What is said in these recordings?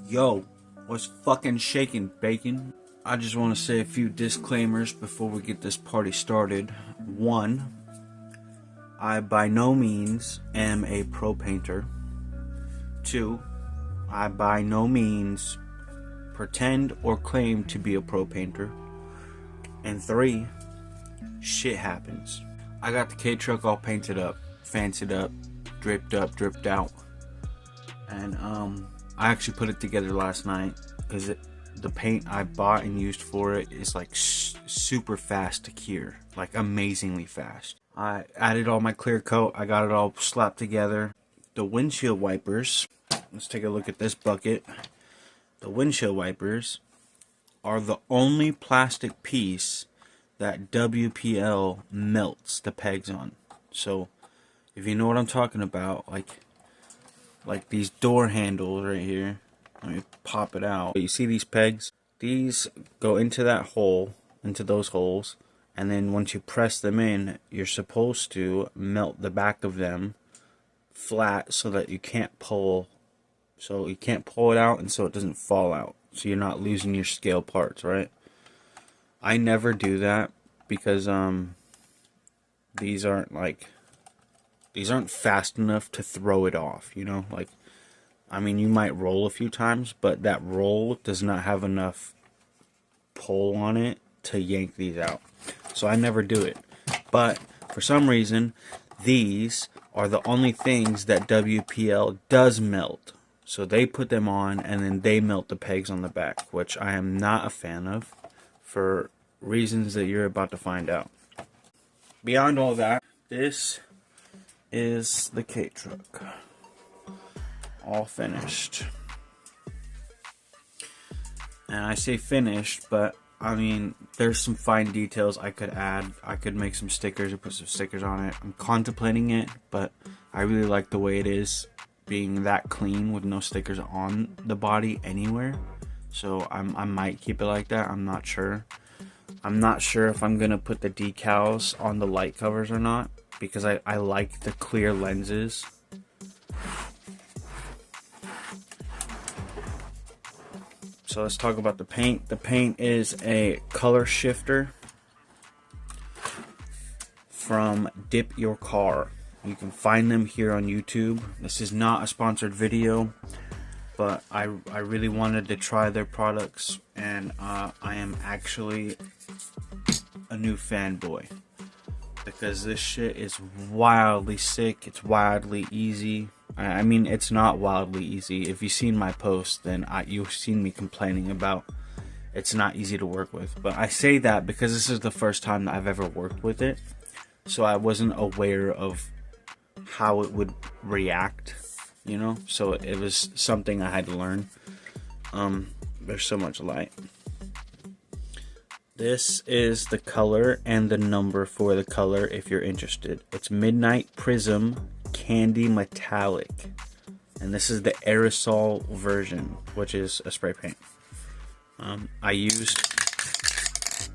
Yo, what's fucking shaking, bacon? I just want to say a few disclaimers before we get this party started. One, I by no means am a pro painter. Two, I by no means pretend or claim to be a pro painter. And three, shit happens. I got the K-Truck all painted up, fancied up, dripped out. And I actually put it together last night because the paint I bought and used for it is like super fast to cure, like amazingly fast. I added all my clear coat, I got it all slapped together. The windshield wipers, let's take a look at this bucket. The windshield wipers are the only plastic piece that WPL melts the pegs on. So if you know what I'm talking about, like these door handles right here, let me pop it out. You see these pegs? These go into that hole, into those holes, and then once you press them in, you're supposed to melt the back of them flat so that you can't pull. So you can't pull it out and so it doesn't fall out. So you're not losing your scale parts, right? I never do that because these aren't fast enough to throw it off, you know? Like, I mean, you might roll a few times, but that roll does not have enough pull on it to yank these out. So I never do it. But for some reason, these are the only things that WPL does melt. So they put them on and then they melt the pegs on the back, which I am not a fan of for reasons that you're about to find out. Beyond all that, this is the K-Truck. All finished. And I say finished, but I mean, there's some fine details I could add. I could make some stickers or put some stickers on it. I'm contemplating it, but I really like the way it is, being that clean with no stickers on the body anywhere. So I might keep it like that. I'm not sure. I'm not sure if I'm gonna put the decals on the light covers or not, because I like the clear lenses. So let's talk about the paint. The paint is a color shifter from Dip Your Car. You can find them here on YouTube. This is not a sponsored video, but I really wanted to try their products, and I am actually a new fanboy because this shit is wildly sick. It's wildly easy. I mean, it's not wildly easy. If you've seen my post, then you've seen me complaining about it's not easy to work with. But I say that because this is the first time that I've ever worked with it, so I wasn't aware of how it would react, you know? So it was something I had to learn. There's so much light. This is the color and the number for the color if you're interested. It's Midnight Prism Candy Metallic. And this is the aerosol version, which is a spray paint. I used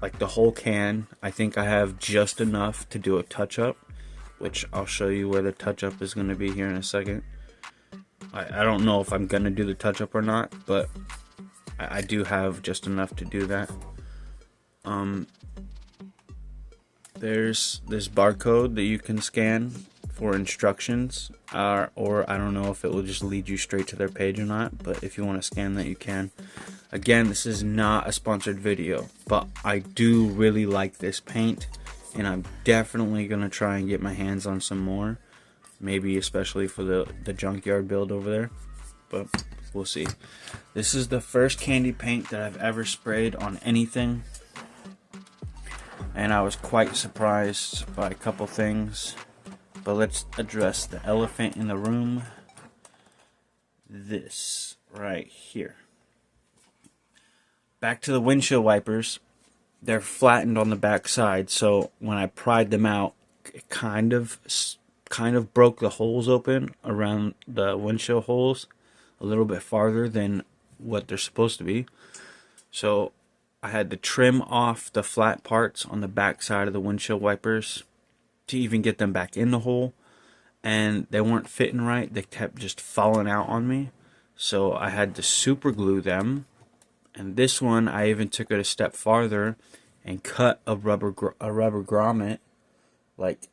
like the whole can. I think I have just enough to do a touch-up, which I'll show you where the touch-up is going to be here in a second. I don't know if I'm going to do the touch-up or not, but I do have just enough to do that. There's this barcode that you can scan for instructions, or I don't know if it will just lead you straight to their page or not, but if you want to scan that, you can. Again, this is not a sponsored video, but I do really like this paint, and I'm definitely going to try and get my hands on some more, maybe especially for the junkyard build over there, but we'll see. This is the first candy paint that I've ever sprayed on anything, and I was quite surprised by a couple things. But let's address the elephant in the room. This right here. Back to the windshield wipers. They're flattened on the back side, so when I pried them out, it kind of broke the holes open around the windshield holes a little bit farther than what they're supposed to be. So I had to trim off the flat parts on the back side of the windshield wipers to even get them back in the hole, and they weren't fitting right. They kept just falling out on me. So I had to super glue them. And this one, I even took it a step farther and cut a rubber grommet, like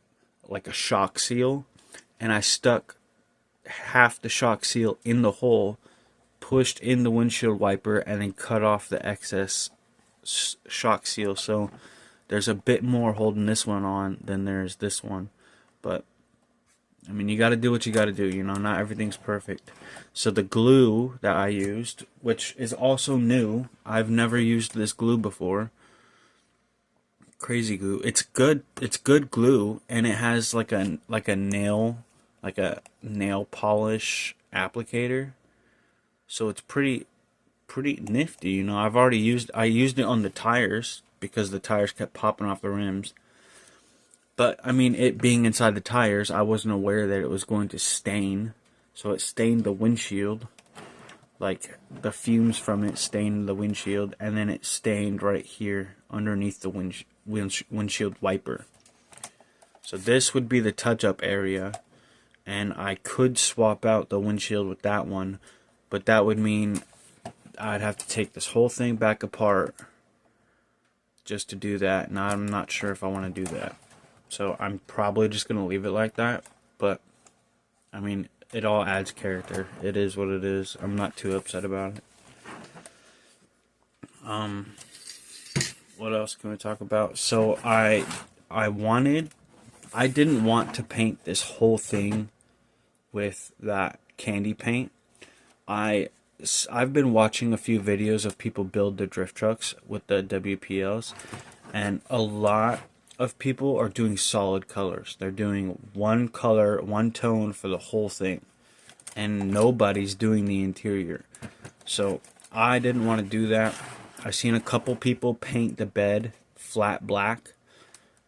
a shock seal, and I stuck half the shock seal in the hole, pushed in the windshield wiper, and then cut off the excess shock seal. So there's a bit more holding this one on than there's this one. But I mean, you got to do what you got to do, you know, not everything's perfect. So the glue that I used, which is also new, I've never used this glue before. Crazy glue. It's good glue, and it has like a nail polish applicator. So it's pretty nifty, you know. I used it on the tires because the tires kept popping off the rims. But, I mean, it being inside the tires, I wasn't aware that it was going to stain. So it stained the windshield. Like, the fumes from it stained the windshield. And then it stained right here underneath the windshield wiper. So this would be the touch-up area. And I could swap out the windshield with that one. But that would mean I'd have to take this whole thing back apart just to do that. And I'm not sure if I want to do that. So I'm probably just going to leave it like that. But, I mean, it all adds character. It is what it is. I'm not too upset about it. What else can we talk about? So I didn't want to paint this whole thing with that candy paint. I've been watching a few videos of people build their drift trucks with the WPLs, and a lot of people are doing solid colors. They're doing one color, one tone for the whole thing, and nobody's doing the interior. So I didn't want to do that. I've seen a couple people paint the bed flat black,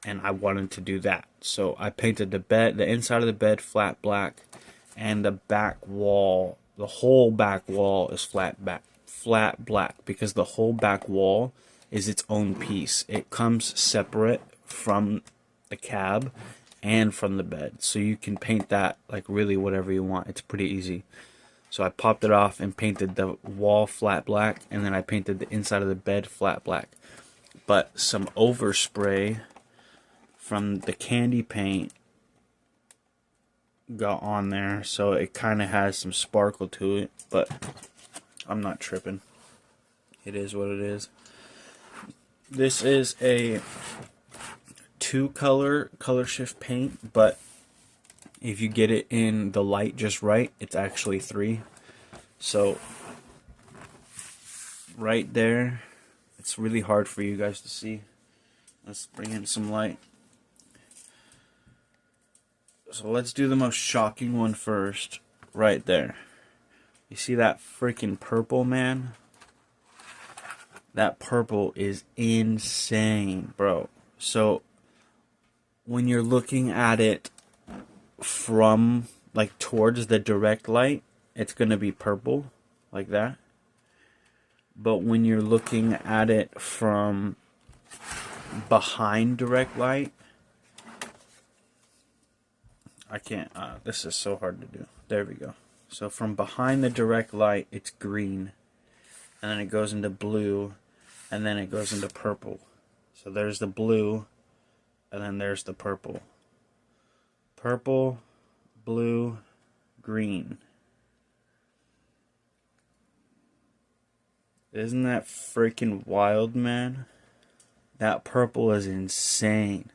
and I wanted to do that. So I painted the inside of the bed flat black, and the back wall, the whole back wall is flat black, because the whole back wall is its own piece. It comes separate from the cab and from the bed, so you can paint that like really whatever you want. It's pretty easy. So I popped it off and painted the wall flat black, and then I painted the inside of the bed flat black. But some overspray from the candy paint got on there, so it kind of has some sparkle to it, but I'm not tripping. It is what it is. This is a 2-color color shift paint, but if you get it in the light just right, it's actually 3. So right there, it's really hard for you guys to see. Let's bring in some light. So let's do the most shocking one first. Right there. You see that freaking purple, man? That purple is insane, bro. So when you're looking at it from, like, towards the direct light, it's going to be purple, like that. But when you're looking at it from behind direct light, I can't, this is so hard to do. There we go. So from behind the direct light, it's green. And then it goes into blue. And then it goes into purple. So there's the blue. And then there's the purple. Purple, blue, green. Isn't that freaking wild, man? That purple is insane.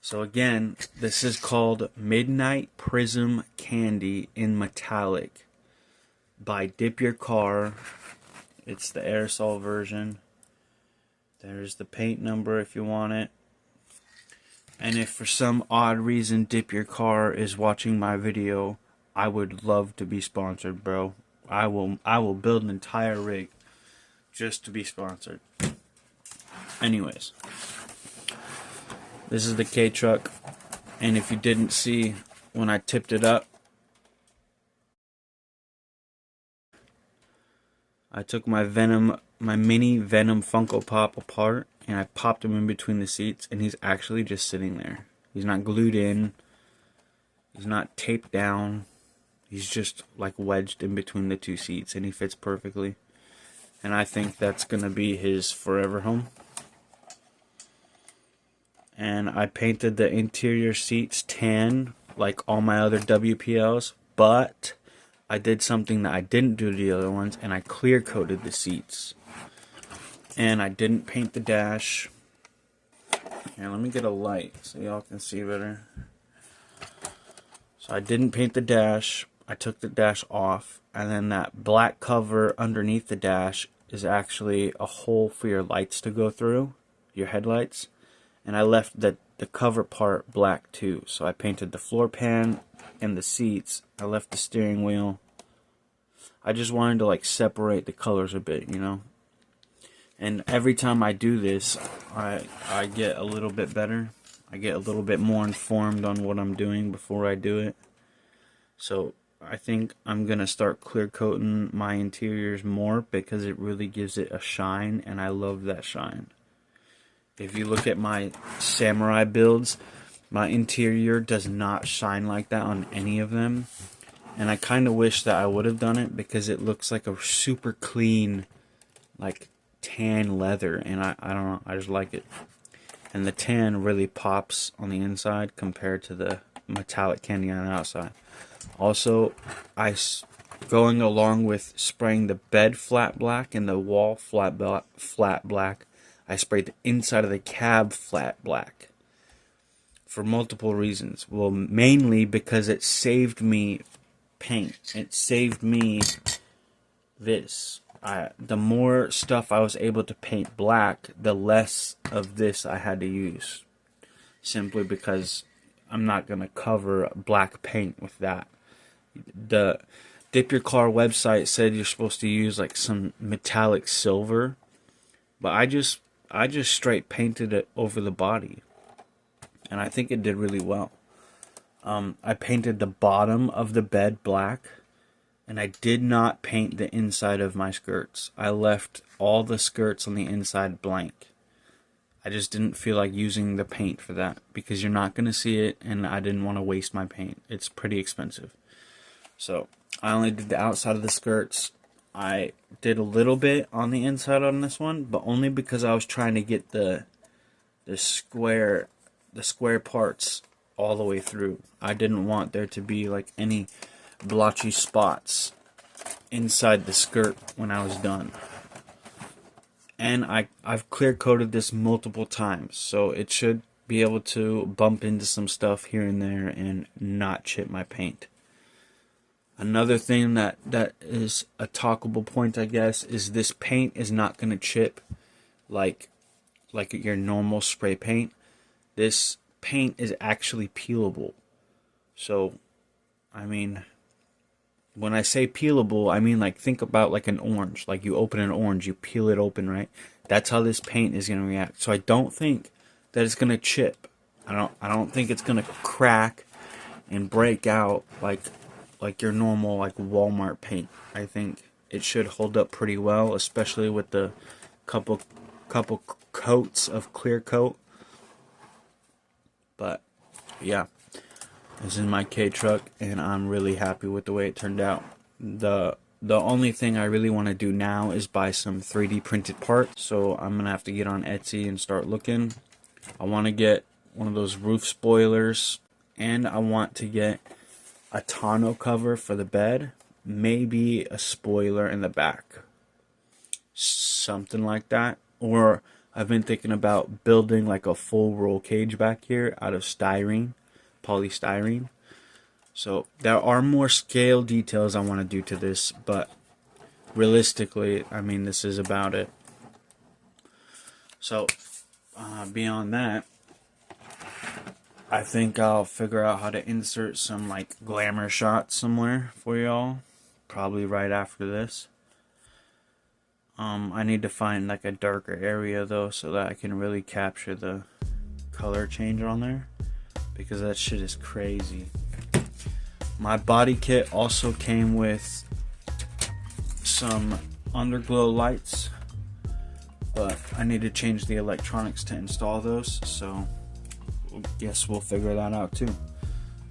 So again, this is called Midnight Prism Candy in Metallic by Dip Your Car. It's the aerosol version. There's the paint number if you want it. And if for some odd reason Dip Your Car is watching my video, I would love to be sponsored, bro. I will build an entire rig just to be sponsored. Anyways. This is the K-Truck, and if you didn't see when I tipped it up, I took my mini Venom Funko Pop apart, and I popped him in between the seats, and he's actually just sitting there. He's not glued in, he's not taped down, He's just like wedged in between the two seats, and he fits perfectly. And I think that's gonna be his forever home. And I painted the interior seats tan like all my other WPLs, but I did something that I didn't do to the other ones, and I clear coated the seats. And I didn't paint the dash. Here, let me get a light so y'all can see better. So I didn't paint the dash. I took the dash off, and then that black cover underneath the dash is actually a hole for your lights to go through, your headlights. And I left the cover part black too. So I painted the floor pan and the seats. I left the steering wheel. I just wanted to like separate the colors a bit, you know. And every time I do this, I get a little bit better. I get a little bit more informed on what I'm doing before I do it. So I think I'm going to start clear coating my interiors more because it really gives it a shine, and I love that shine. If you look at my Samurai builds, my interior does not shine like that on any of them. And I kind of wish that I would have done it because it looks like a super clean, like tan leather, and I don't know, I just like it. And the tan really pops on the inside compared to the metallic candy on the outside. Also, going along with spraying the bed flat black and the wall flat black, I sprayed the inside of the cab flat black for multiple reasons. Well, mainly because it saved me paint. It saved me this. The more stuff I was able to paint black, the less of this I had to use. Simply because I'm not going to cover black paint with that. The Dip Your Car website said you're supposed to use like some metallic silver. But I just straight painted it over the body. And I think it did really well. I painted the bottom of the bed black. And I did not paint the inside of my skirts. I left all the skirts on the inside blank. I just didn't feel like using the paint for that because you're not going to see it, and I didn't want to waste my paint. It's pretty expensive. So I only did the outside of the skirts. I did a little bit on the inside on this one, but only because I was trying to get the square parts all the way through. I didn't want there to be like any blotchy spots inside the skirt when I was done. And I've clear coated this multiple times, so it should be able to bump into some stuff here and there and not chip my paint. Another thing that is a talkable point, I guess, is this paint is not going to chip like your normal spray paint. This paint is actually peelable. So, I mean, when I say peelable, I mean like think about like an orange. Like you open an orange, you peel it open, right? That's how this paint is going to react. So I don't think that it's going to chip. I don't think it's going to crack and break out like your normal like Walmart paint. I think it should hold up pretty well, especially with the couple coats of clear coat. But yeah. This is my K truck, and I'm really happy with the way it turned out. The only thing I really want to do now is buy some 3D printed parts. So I'm going to have to get on Etsy and start looking. I want to get one of those roof spoilers, and I want to get a tonneau cover for the bed. Maybe a spoiler in the back. Something like that. Or I've been thinking about building like a full roll cage back here out of polystyrene. So there are more scale details I want to do to this, but realistically, I mean, this is about it. So beyond that, I think I'll figure out how to insert some like glamour shots somewhere for y'all, probably right after this. I need to find like a darker area though, so that I can really capture the color change on there, because that shit is crazy. My body kit also came with some underglow lights, but I need to change the electronics to install those, so I guess we'll figure that out too.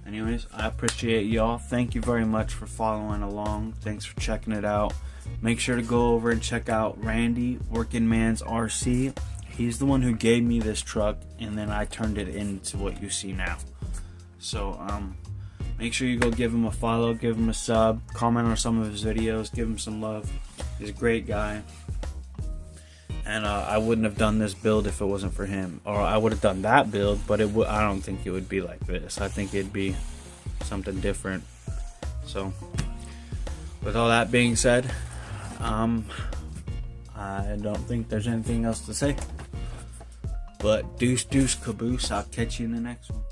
Anyways, I appreciate y'all. Thank you very much for following along. Thanks for checking it out. Make sure to go over and check out Randy, Working Man's RC. He's the one who gave me this truck, and then I turned it into what you see now. So, make sure you go give him a follow, give him a sub, comment on some of his videos, give him some love. He's a great guy. And I wouldn't have done this build if it wasn't for him. Or I would have done that build, but I don't think it would be like this. I think it'd be something different. So, with all that being said, I don't think there's anything else to say. But deuce, deuce, caboose. I'll catch you in the next one.